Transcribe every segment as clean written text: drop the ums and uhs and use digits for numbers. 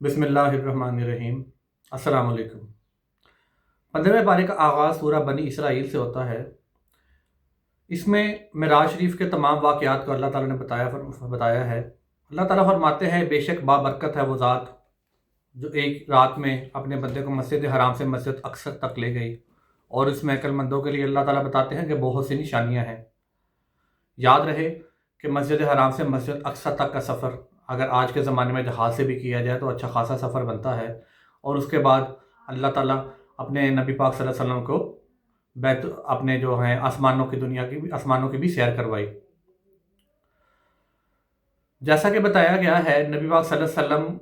बिस्मिल्लाहिर्रहमानिर्रहीम। अस्सलाम वालेकुम। 15वें पारे का आगाज़ सूरह बनी इसराइल से होता है। इसमें मिराज शरीफ के तमाम वाक़यात को अल्लाह ताला ने बताया है। अल्लाह ताला फरमाते हैं, बेशक बाबरकत है वो ज़ात जो एक रात में अपने बंदे को मस्जिद हराम से मस्जिद अक्सर तक ले गई। और इसमें अक्लमंदों के लिए अल्लाह ताला बताते हैं कि बहुत सी निशानियाँ हैं। याद रहे कि मस्जिद हराम से मस्जिद अक्सा तक का सफ़र अगर आज के ज़माने में जहाज़ से भी किया जाए तो अच्छा खासा सफ़र बनता है। और उसके बाद अल्लाह ताला अपने नबी पाक सल्लल्लाहु अलैहि वसल्लम को बैत अपने जो हैं आसमानों की भी सैर करवाई। जैसा कि बताया गया है, नबी पाक सल्लल्लाहु अलैहि वसल्लम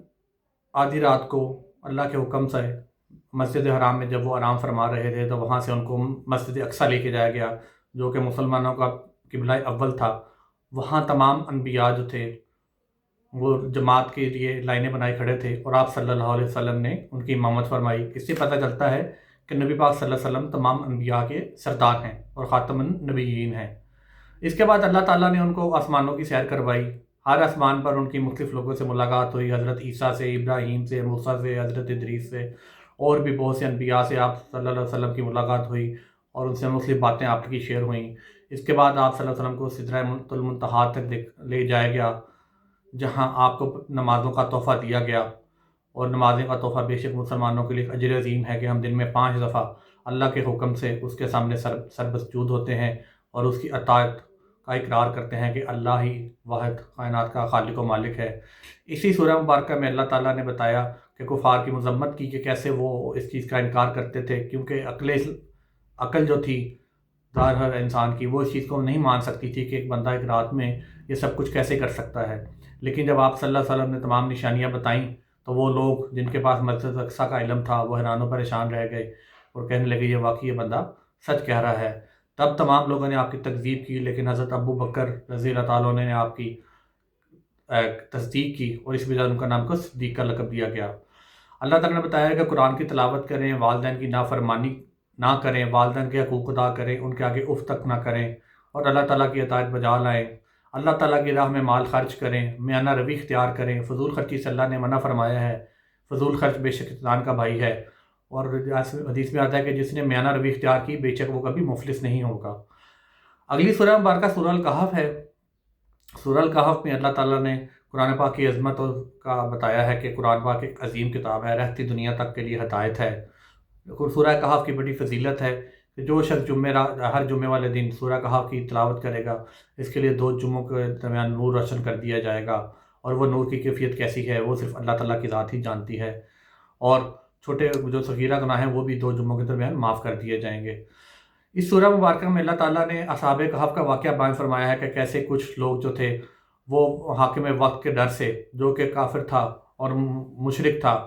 आधी रात को अल्लाह के हुक्म से मस्जिद हराम में जब वो आराम फरमा रहे थे तो वहाँ से उनको मस्जिद अक्सा लेके जाया गया, जो कि मुसलमानों का किबला अव्वल था। वहाँ तमाम अनबिया जो थे वो जमात के लिए लाइनें बनाए खड़े थे और आप सल्लल्लाहु अलैहि वसल्लम ने उनकी इमामत फरमाई। इससे पता चलता है कि नबी पाक सल्लल्लाहु अलैहि वसल्लम तमाम अनबिया के सरदार हैं और ख़ातमुन नबिय्यीन हैं। इसके बाद अल्लाह ताला ने उनको आसमानों की सैर करवाई। हर आसमान पर उनकी मुख्तलिफ़ लोगों से मुलाकात हुई। हज़रत ईसा से, इब्राहीम से, मूसा से, हज़रत इदरीस से और भी बहुत से अनबिया से आप सल्लल्लाहु अलैहि वसल्लम की मुलाकात हुई और उनसे मुख्तलिफ़ बातें आपकी शेयर हुई। इसके बाद आप सल्लल्लाहु अलैहि वसल्लम को सिदरतुल मुंतहा तक ले जाया गया, जहाँ आपको नमाज़ों का तोहफ़ा दिया गया। और नमाज़ें का तोहफ़ा बेशक मुसलमानों के लिए अजर अज़ीम है कि हम दिन में 5 दफ़ा अल्लाह के हुक्म से उसके सामने सरबसजूद होते हैं और उसकी अताअत का इकरार करते हैं कि अल्लाह ही वाहिद कायनात का खालिक व मालिक है। इसी सूरह मुबारक में अल्लाह ताला ने बताया कि कुफ़ार की मज़म्मत की कि कैसे वो इस चीज़ का इनकार करते थे, क्योंकि अक़ल जो थी हर इंसान की, वो इस चीज़ को नहीं मान सकती थी कि एक बंदा एक रात में ये सब कुछ कैसे कर सकता है। लेकिन जब आप सल्लल्लाहु अलैहि वसल्लम ने तमाम निशानियाँ बताईं तो वो लोग जिनके पास मस्जिद अक़सा का इल्म था वो हैरान व परेशान रह गए और कहने लगे, ये वाकई ये बंदा सच कह रहा है। तब तमाम लोगों ने आपकी तकज़ीब की, लेकिन हज़रत अबू बकर रज़ी अल्लाह ताला अन्हु ने आपकी तस्दीक की और इस वजह उनका नाम को सिद्दीक़ का लक़ब दिया गया। अल्लाह ताला ने बताया कि कुरान की तिलावत करें, वालिदैन की नाफरमानी ना करें, वालिदैन के हकूक़ अदा करें, उनके आगे उफ़ तक ना करें और अल्लाह ताला की अताअत बजा लाएँ। अल्लाह ताला की राह में माल खर्च करें, मियाना रवी इख्तियार करें। फ़ुज़ूल खर्ची से अल्लाह ने मना फरमाया है। फ़ुज़ूल खर्च बेशक शैतान का भाई है और हदीस में आता है कि जिसने मियाना रवी इख्तियार की बेशक वो कभी मुफ़लिस नहीं होगा। अगली सूरह मुबारक सूरह अल कहफ़ है। सूरह अल कहफ़ में अल्लाह ताला ने कुरान पाक की अज़मत का बताया है कि कुरान पाक एक अज़ीम किताब है, रहती दुनिया तक के लिए हिदायत है। सूरह कहफ़ की बड़ी फ़जीलत है कि जो शख्स हर जुम्मे वाले दिन सूरह कहफ़ की तिलावत करेगा, इसके लिए 2 जुम्मों के दरमियान नूर रोशन कर दिया जाएगा। और वो नूर की कैफ़ियत कैसी है वो सिर्फ़ अल्लाह ताला की ज़ात ही जानती है। और छोटे जो सगीरा गुनाह हैं वो भी 2 जुम्मों के दरमियान माफ़ कर दिए जाएंगे। इस सूरह मुबारक में अल्लाह ताला ने असहाबे कहफ़ का वाक़या बयान फरमाया है कि कैसे कुछ लोग जो थे वो हाकिम वक्त के डर से, जो कि काफिर था और मुशरिक था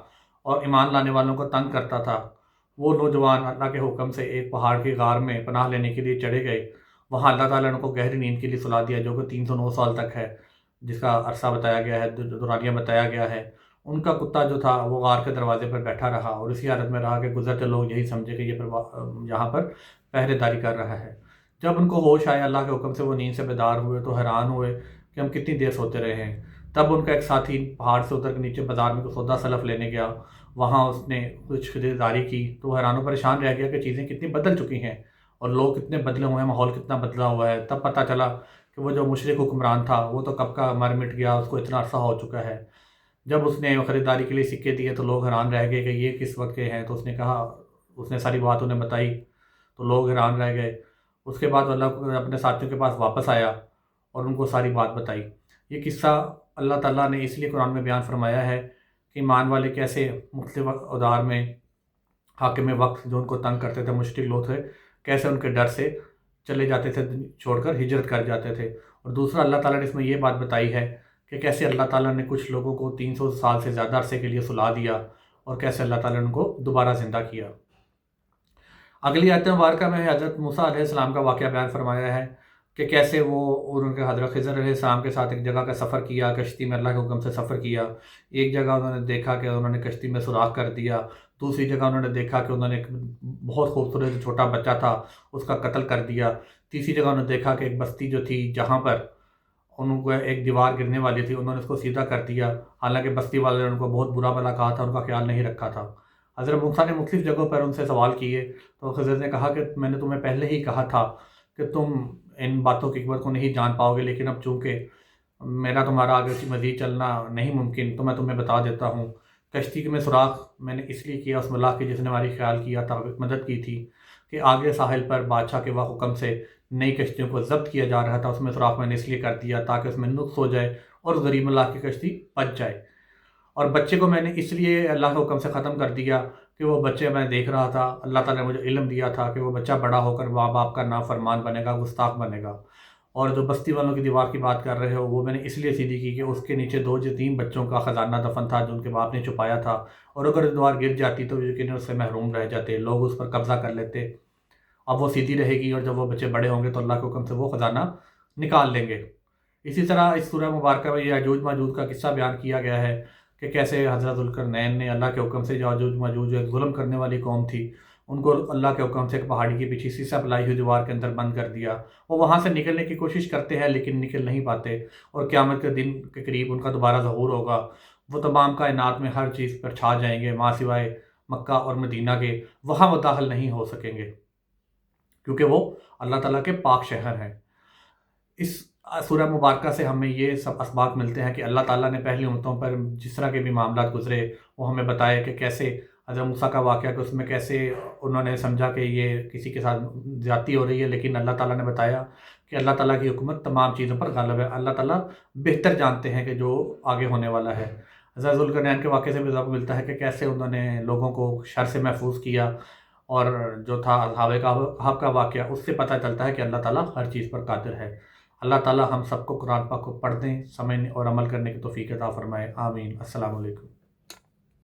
और ईमान लाने वालों को तंग करता था, वो नौजवान अल्लाह के हुक्म से एक पहाड़ की गार में पनाह लेने के लिए चढ़े गए। वहाँ अल्लाह ताला ने उनको गहरी नींद के लिए सुला दिया, जो कि 309 साल तक है, जिसका अरसा बताया गया है, दुरानिया बताया गया है। उनका कुत्ता जो था वो गार के दरवाजे पर बैठा रहा और इसी हालत में रहा कि गुजरते लोग यही समझे कि ये यहाँ पर पहरेदारी कर रहा है। जब उनको होश आया, अल्लाह के हुक्म से वो नींद से बेदार हुए तो हैरान हुए कि हम कितनी देर सोते रहे हैं। तब उनका एक साथी पहाड़ से उतर के नीचे बाज़ार में कुछ सौदा सलफ़ लेने गया। वहाँ उसने कुछ खरीदारी की तो हैरान परेशान रह गया कि चीज़ें कितनी बदल चुकी हैं और लोग कितने बदले हुए हैं, माहौल कितना बदला हुआ है। तब पता चला कि वो जो मुशरिक हुक्मरान था वो तो कब का मर मिट गया, उसको इतना अरसा हो चुका है। जब उसने ख़रीदारी के लिए सिक्के दिए तो लोग हैरान रह गए कि ये किस वक्त के हैं। तो उसने सारी बात उन्हें बताई तो लोग हैरान रह गए। उसके बाद अल्लाह अपने साथियों के पास वापस आया और उनको सारी बात बताई। ये किस्सा अल्लाह ताला ने इसलिए कुरान में बयान फरमाया है कि ईमान वाले कैसे मुख्तलिफ औदार में हाकिम वक्त जो उनको तंग करते थे, मुश्किल लोग थे, कैसे उनके डर से चले जाते थे, छोड़कर हिजरत कर जाते थे। और दूसरा अल्लाह ताला ने इसमें ये बात बताई है कि कैसे अल्लाह ताला ने कुछ लोगों को 300 साल से ज़्यादा अरसे के लिए सुला दिया और कैसे अल्लाह ताला ने उनको दोबारा ज़िंदा किया। अगली आयत मुबारक में हज़रत मूसा अलैहिस्सलाम का वाक़या बयान फरमाया है कि कैसे वो और उनके हज़रत ख़िज़र अलैहिस्सलाम के साथ एक जगह का सफ़र किया, कश्ती में अल्लाह के हुक्म से सफ़र किया। एक जगह उन्होंने देखा कि उन्होंने कश्ती में सुराख कर दिया, दूसरी जगह उन्होंने देखा कि उन्होंने एक बहुत खूबसूरत छोटा बच्चा था उसका कत्ल कर दिया, तीसरी जगह उन्होंने देखा कि एक बस्ती जो थी जहाँ पर ان کو ایک دیوار گرنے والی تھی، انہوں نے اس کو سیدھا کر دیا، حالانکہ بستی والے نے ان کو بہت برا بھلا کہا تھا، ان کا خیال نہیں رکھا تھا۔ حضرت موسیٰ نے مختلف جگہوں پر ان سے سوال کیے تو خضر نے کہا کہ میں نے تمہیں پہلے ہی کہا تھا کہ تم ان باتوں کی حکمت کو نہیں جان پاؤ گے، لیکن اب چونکہ میرا تمہارا آگے مزید چلنا نہیں ممکن تو میں تمہیں بتا دیتا ہوں۔ کشتی میں سوراخ میں نے اس لیے کیا اس ملاح کی جس نے ہماری خیال کیا تھا، مدد کی تھی، کہ آگے ساحل پر بادشاہ کے حکم سے نئی کشتیوں کو ضبط کیا جا رہا تھا، اس میں سوراخ میں نے اس لیے کر دیا تاکہ اس میں نقص ہو جائے اور غریب ملاح کی کشتی بچ جائے۔ اور بچے کو میں نے اس لیے اللہ کے حکم سے ختم کر دیا کہ وہ بچے میں دیکھ رہا تھا، اللہ تعالیٰ نے مجھے علم دیا تھا کہ وہ بچہ بڑا ہو کر ماں باپ کا نافرمان بنے گا، گستاخ بنے گا۔ اور جو بستی والوں کی دیوار کی بات کر رہے ہو، وہ میں نے اس لیے سیدھی کی کہ اس کے نیچے 2 یتیم بچوں کا خزانہ دفن تھا جو ان کے باپ نے چھپایا تھا، اور اگر دیوار گر جاتی تو یقیناً اس سے محروم رہ جاتے، لوگ اس پر قبضہ کر لیتے۔ اب وہ سیدھی رہے گی، اور جب وہ بچے بڑے ہوں گے تو اللہ کے حکم سے وہ خزانہ نکال لیں گے۔ اسی طرح اس سورہ مبارکہ میں یاجوج ماجوج کا قصہ بیان کیا گیا ہے کہ کیسے حضرت ذوالقرنین نے اللہ کے حکم سے یاجوج ماجوج جو ایک ظلم کرنے والی قوم تھی، ان کو اللہ کے حکم سے ایک پہاڑی کے پیچھے سیسا پلائی ہوئی دیوار کے اندر بند کر دیا۔ وہ وہاں سے نکلنے کی کوشش کرتے ہیں لیکن نکل نہیں پاتے، اور قیامت کے دن کے قریب ان کا دوبارہ ظہور ہوگا۔ وہ تمام کائنات میں ہر چیز پر چھا جائیں گے، ماں سوائے مکہ اور مدینہ کے، وہاں وہ داخل نہیں ہو سکیں گے کیونکہ وہ اللہ تعالیٰ کے پاک شہر ہیں۔ اس سورہ مبارکہ سے ہمیں یہ سب اسباق ملتے ہیں کہ اللہ تعالیٰ نے پہلی امتوں پر جس طرح کے بھی معاملات گزرے وہ ہمیں بتائے کہ کیسے حضرت موسیٰ کا واقعہ کہ اس میں کیسے انہوں نے سمجھا کہ یہ کسی کے ساتھ زیادتی ہو رہی ہے، لیکن اللہ تعالیٰ نے بتایا کہ اللہ تعالیٰ کی حکمت تمام چیزوں پر غالب ہے، اللہ تعالیٰ بہتر جانتے ہیں کہ جو آگے ہونے والا ہے۔ حضرت ذوالقرنین کے واقعے سے بھی ذکر ملتا ہے کہ کیسے انہوں نے لوگوں کو شر سے محفوظ کیا، اور جو تھا اصحاب کہف کا واقعہ، اس سے پتہ چلتا ہے کہ اللہ تعالیٰ ہر چیز پر قادر ہے۔ اللہ تعالیٰ ہم سب کو قرآن پاک کو پڑھنے، سمجھنے اور عمل کرنے کی توفیق عطا فرمائے، آمین۔ السلام علیکم۔